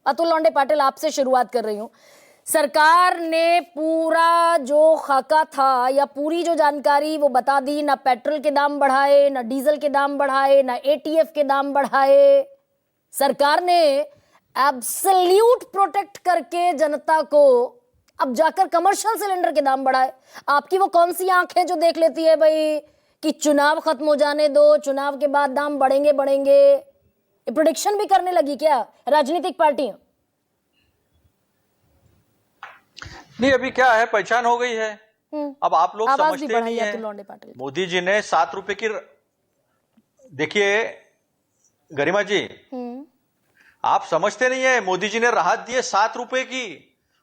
अतुल लोंढे पाटिल, आपसे शुरुआत कर रही हूं। सरकार ने पूरा जो खाका था या पूरी जो जानकारी वो बता दी, ना पेट्रोल के दाम बढ़ाए, ना डीजल के दाम बढ़ाए, ना एटीएफ के दाम बढ़ाए। सरकार ने एब्सोल्यूट प्रोटेक्ट करके जनता को अब जाकर कमर्शियल सिलेंडर के दाम बढ़ाए। आपकी वो कौन सी आंख है जो देख लेती है भाई कि चुनाव खत्म हो जाने दो, चुनाव के बाद दाम बढ़ेंगे बढ़ेंगे? ये प्रेडिक्शन भी करने लगी क्या राजनीतिक पार्टियां? नहीं, अभी क्या है, पहचान हो गई है। अब आप लोग समझते नहीं है। मोदी जी ने 7 रुपए की, देखिए गरिमा जी, आप समझते नहीं है, मोदी जी ने राहत दी है 7 रुपए की,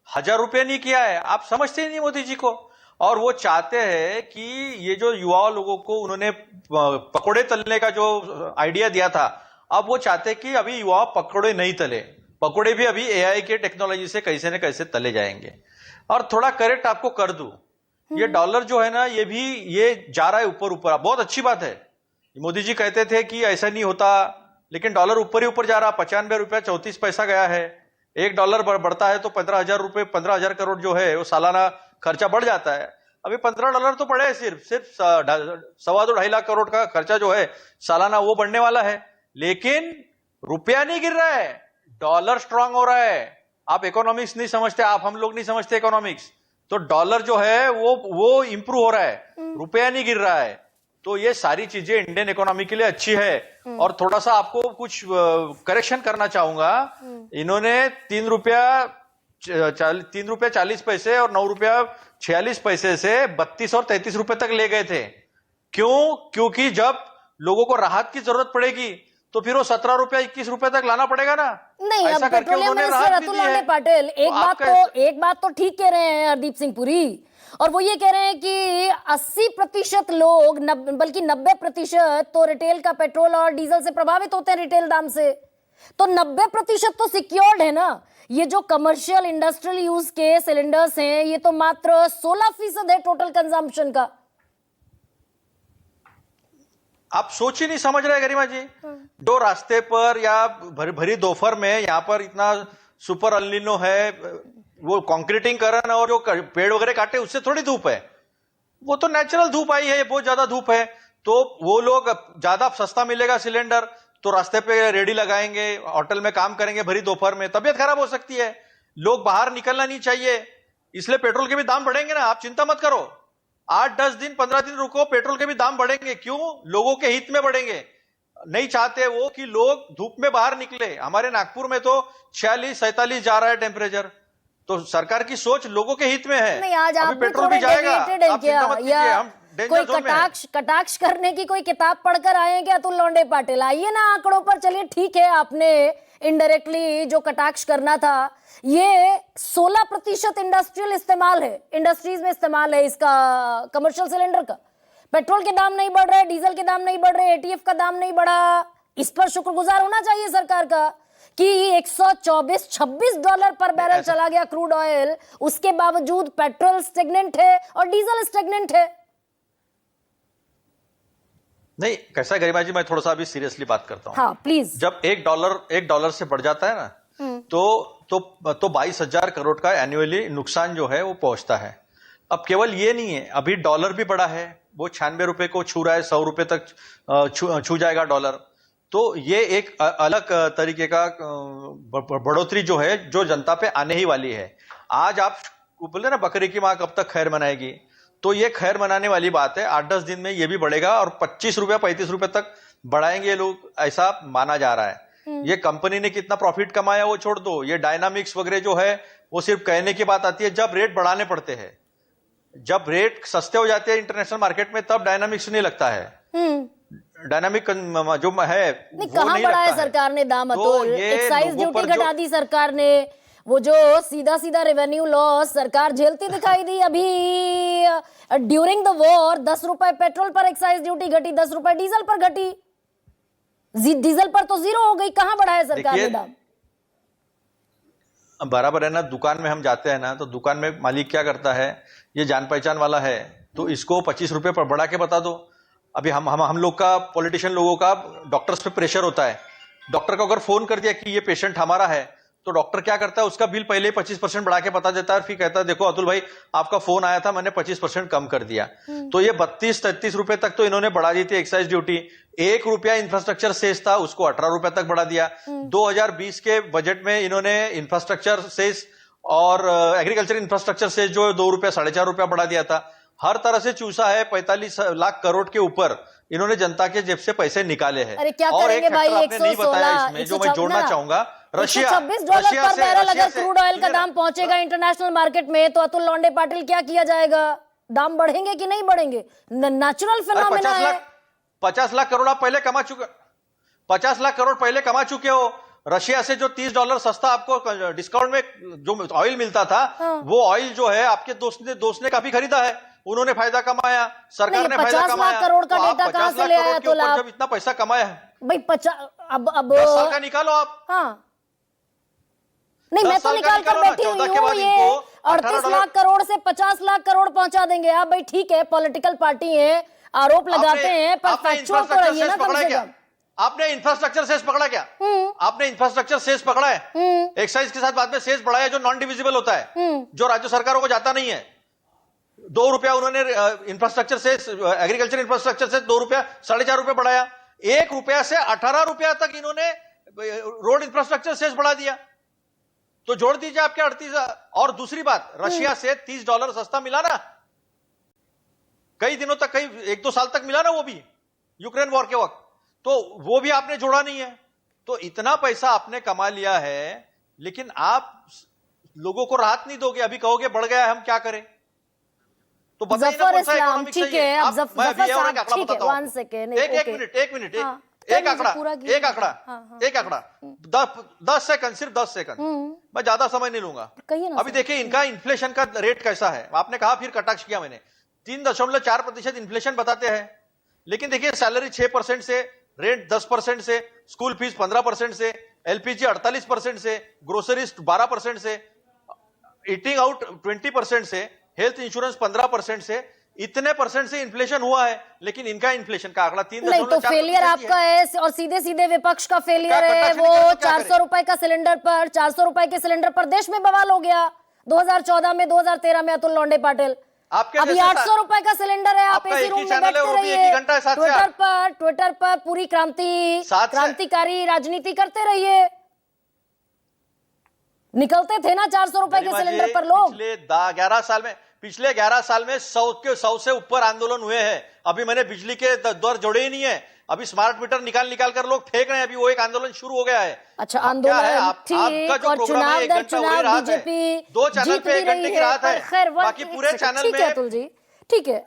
1000 रुपए नहीं किया है। आप समझते ही नहीं मोदी जी को। और वो चाहते हैं कि ये जो युवा लोगों को उन्होंने पकोड़े तलने का जो आइडिया दिया था, अब वो चाहते हैं कि अभी युवा पकोड़े नहीं तले, पकोड़े भी अभी एआई के टेक्नोलॉजी से कैसे न कैसे तले जाएंगे। और थोड़ा करेक्ट आपको कर दूं, ये डॉलर जो है ना, ये जा रहा है ऊपर ऊपर। बहुत अच्छी बात है। मोदी जी कहते थे कि ऐसा नहीं होता, लेकिन डॉलर ऊपर ही ऊपर जा रहा। 95 रुपया 34 पैसा गया है। $1 बढ़ता है तो 15,000 रुपए, 15,000 करोड़ जो है वो सालाना खर्चा बढ़ जाता है। अभी $15 तो बढ़े, सिर्फ 2.25 लाख करोड़ का खर्चा जो है सालाना वो बढ़ने वाला है। लेकिन रुपया नहीं गिर रहा है, डॉलर स्ट्रांग हो रहा है। आप इकोनॉमिक्स नहीं समझते, हम लोग नहीं समझते इकोनॉमिक्स। तो डॉलर जो है वो इंप्रूव हो रहा है, रुपया नहीं गिर रहा है। तो ये सारी चीजें इंडियन इकोनॉमी के लिए अच्छी है। और थोड़ा सा आपको कुछ करेक्शन करना चाहूंगा। इन्होंने 3 रुपया 40 पैसे और 9 रुपया 46 पैसे से 32 और 33 रुपए तक ले गए थे। क्यों? क्योंकि जब लोगों को राहत की जरूरत पड़ेगी तो फिर वो 17 रुपया 21 रुपए तक लाना पड़ेगा ना। नहीं, ऐसा करके उन्होंने राहत भी दी है। पाटिल, एक बात तो ठीक कह रहे हैं हरदीप सिंह पुरी, और वो ये कह रहे हैं कि 80% लोग, बल्कि 90% तो रिटेल का पेट्रोल और डीजल से प्रभावित होते हैं, रिटेल दाम से। तो 90% तो सिक्योर्ड है ना। ये जो कमर्शियल इंडस्ट्रियल यूज के सिलेंडर्स हैं, ये तो मात्र 16% है टोटल कंजम्पशन का। आप सोच ही नहीं समझ रहे गरिमा जी। जो रास्ते पर या भरी दोपहर में यहाँ पर इतना सुपर अल्निनो है, वो कंक्रीटिंग और जो पेड़ वगैरह काटे उससे थोड़ी धूप है, वो तो नेचुरल धूप आई है। बहुत ज्यादा धूप है तो वो लोग ज्यादा सस्ता मिलेगा सिलेंडर तो रास्ते पे रेडी लगाएंगे, होटल में काम करेंगे भरी दोपहर में, तबीयत खराब हो सकती है। लोग बाहर निकलना नहीं चाहिए, इसलिए पेट्रोल के भी दाम बढ़ेंगे ना। आप चिंता मत करो, 8-10 दिन 15 दिन रुको, पेट्रोल के भी दाम बढ़ेंगे। क्यों? लोगों के हित में बढ़ेंगे। नहीं चाहते वो कि लोग धूप में बाहर निकले। हमारे नागपुर में तो 46-47 जा रहा है टेम्परेचर। तो सरकार की सोच लोगों के हित में है। नहीं, आज आप पेट्रोल भी जाएगा, आप चिंता मत कीजिए, हम कोई कटाक्ष करने की कोई किताब पढ़कर आए हैं क्या अतुल लोंढे पाटिल? आइए ना आंकड़ों पर। चलिए ठीक है, आपने इनडायरेक्टली जो कटाक्ष करना था, ये 16% इंडस्ट्रियल इस्तेमाल है, इंडस्ट्रीज में इस्तेमाल है इसका, कमर्शियल सिलेंडर का। पेट्रोल के दाम नहीं बढ़ रहे, डीजल के दाम नहीं बढ़ रहे, एटीएफ का दाम नहीं बढ़ा। इस पर शुक्रगुजार होना चाहिए सरकार का कि $124-26 पर बैरल चला गया क्रूड ऑयल, उसके बावजूद पेट्रोल स्टेगनेंट है और डीजल स्टेगनेंट है। नहीं, कैसा गरिमा जी, मैं थोड़ा सा अभी सीरियसली बात करता हूँ। हाँ प्लीज। जब $1 से बढ़ जाता है ना, तो 22,000 करोड़ का एनुअली नुकसान जो है वो पहुंचता है। अब केवल ये नहीं है, अभी डॉलर भी बढ़ा है, वो 96 रुपए को छू रहा है, 100 रुपए तक छू जाएगा डॉलर। तो ये एक अलग तरीके का बढ़ोतरी जो है, जो जनता पे आने ही वाली है। आज आप बोले ना बकरी की माँ कब तक खैर मनाएगी, तो ये खैर मनाने वाली बात है। 8-10 दिन में ये भी बढ़ेगा और 25 रुपया 35 रुपए तक बढ़ाएंगे लोग, ऐसा माना जा रहा है। ये कंपनी ने कितना प्रॉफिट कमाया वो छोड़ दो, ये डायनामिक्स वगैरह जो है वो सिर्फ कहने की बात आती है जब रेट बढ़ाने पड़ते हैं। जब रेट सस्ते हो जाते हैं इंटरनेशनल मार्केट में, तब डायनामिक्स नहीं लगता है। डायनामिक जो है वो कहां नहीं बढ़ाया लगता सरकार ने दाम? तो एक्साइज ड्यूटी घटा दी सरकार ने, वो जो सीधा सीधा रेवेन्यू लॉस सरकार झेलती दिखाई दी। अभी ड्यूरिंग द वॉर 10 रुपए पेट्रोल पर एक्साइज ड्यूटी घटी, 10 रुपए डीजल पर घटी, डीजल पर तो 0 हो गई। कहां बढ़ाया सरकार ने दाम? बराबर है ना। दुकान में हम जाते हैं ना, तो दुकान में मालिक क्या करता है, ये जान पहचान वाला है तो इसको 25 रुपए पर बढ़ा के बता दो। अभी हम लोग का, पॉलिटिशियन लोगों का डॉक्टर्स पे प्रेशर होता है। डॉक्टर को अगर फोन कर दिया कि ये पेशेंट हमारा है, तो डॉक्टर क्या करता है, उसका बिल पहले 25% बढ़ा के बता देता है, फिर कहता है देखो अतुल भाई आपका फोन आया था, मैंने 25% कम कर दिया। तो ये 32-33 रुपए तक तो इन्होंने बढ़ा दी थी एक्साइज ड्यूटी। 1 रुपया इंफ्रास्ट्रक्चर सेस था, उसको 18 रुपए तक बढ़ा दिया। 2020 के बजट में इन्होंने इंफ्रास्ट्रक्चर सेस और एग्रीकल्चर इंफ्रास्ट्रक्चर सेस जो 2 रुपया 4.5 रुपया बढ़ा दिया था। हर तरह से चूसा है, 45 लाख करोड़ के ऊपर इन्होंने जनता के जेब से पैसे निकाले हैं। अरे क्या और करेंगे एक भाई, फैक्टर आपने नहीं बताया 116 इसमें जो मैं जोड़ना चाहूंगा, रशिया $126 पर बैरल अगर क्रूड ऑयल का दाम पहुंचेगा इंटरनेशनल मार्केट में, तो अतुल लौंडे पाटिल क्या किया जाएगा? दाम बढ़ेंगे कि नहीं बढ़ेंगे? नेचुरल फिनोमेना है। 50 लाख करोड़ आप पहले कमा चुके, 50 लाख करोड़ पहले कमा चुके हो। रशिया से जो $30 सस्ता आपको डिस्काउंट में जो ऑयल मिलता था, वो ऑयल जो है आपके दोस्त ने काफी खरीदा है, उन्होंने फायदा कमाया, सरकार ने फायदा कमाया। 50 लाख करोड़ का डेटा कहां से ले आया? तो जब इतना पैसा कमाया है भाई, अब 10 साल का निकालो आप। हाँ, नहीं मैं तो निकाल कर बैठी हुई हूँ। ये 38 लाख करोड़ से 50 लाख करोड़ पहुंचा देंगे आप। भाई ठीक है, पॉलिटिकल पार्टी है, आरोप लगाते हैं, पर फैक्चुअल तो रहिए ना कम से कम। आपने इंफ्रास्ट्रक्चर सेस पकड़ा क्या? आपने इंफ्रास्ट्रक्चर सेस पकड़ा है, एक्साइज के साथ बाद में सेस बढ़ाया जो नॉन डिविजिबल होता है, जो राज्य सरकारों को जाता नहीं है। 2 रुपया उन्होंने इंफ्रास्ट्रक्चर सेस, एग्रीकल्चर इंफ्रास्ट्रक्चर से 2 रुपया 4.5 रुपया बढ़ाया। 1 रुपया से 18 रुपया तक इन्होंने रोड इंफ्रास्ट्रक्चर सेस बढ़ा दिया। तो जोड़ दीजिए आपके 38। और दूसरी बात, रशिया से $30 सस्ता मिला ना, कई दिनों तक, कई 1-2 साल तक मिला ना, वो भी यूक्रेन वॉर के वक्त, तो वो भी आपने जोड़ा नहीं है। तो इतना पैसा आपने कमा लिया है, लेकिन आप लोगों को राहत नहीं दोगे। अभी कहोगे बढ़ गया है, हम क्या करें? तो जफर इस्लाम, ठीक है, अब जफर साहब ठीक है, 1 सेकेंड, एक मिनट, एक आंकड़ा 10 सेकंड, सिर्फ 10 सेकंड, मैं ज्यादा समय नहीं लूंगा। अभी देखिए इनका इन्फ्लेशन का रेट कैसा है। आपने कहा, फिर कटाक्ष किया मैंने, 3.4% इन्फ्लेशन बताते हैं, लेकिन देखिए सैलरी 6% से, रेंट 10% से, स्कूल फीस 15% से, एलपीजी 48% से, ग्रोसरीज 12% से, ईटिंग आउट 20% से, हेल्थ इंश्योरेंस 15% से, इतने परसेंट से इन्फ्लेशन हुआ है। लेकिन इनका इन्फ्लेशन का आंकड़ा 3.4%। नहीं तो फेलियर आपका है, और सीधे सीधे विपक्ष का फेलियर है। वो 400 रुपए का सिलेंडर पर, 400 रुपए के सिलेंडर पर देश में बवाल हो गया 2014 में, 2013 में। अतुल लौंडे पाटिल, अभी 800 रुपए का सिलेंडर है। आप इसी रूम में बैठते रहिए, ट्विटर पर पूरी क्रांतिकारी राजनीति करते रहिए। निकलते थे ना 400 रुपए के सिलेंडर पर लोग। पिछले 11 साल में 100 से ऊपर आंदोलन हुए हैं। अभी मैंने बिजली के दर जोड़े ही नहीं है। अभी स्मार्ट मीटर निकाल कर लोग फेंक रहे हैं। अभी वो एक आंदोलन शुरू हो गया है। अच्छा, आंदोलन ठीक, और चुनाव दर चुनाव बीजेपी 2 चैनल पे 1 घंटे की राहत है, बाकी पूरे चैनल में। अतुल जी ठीक है।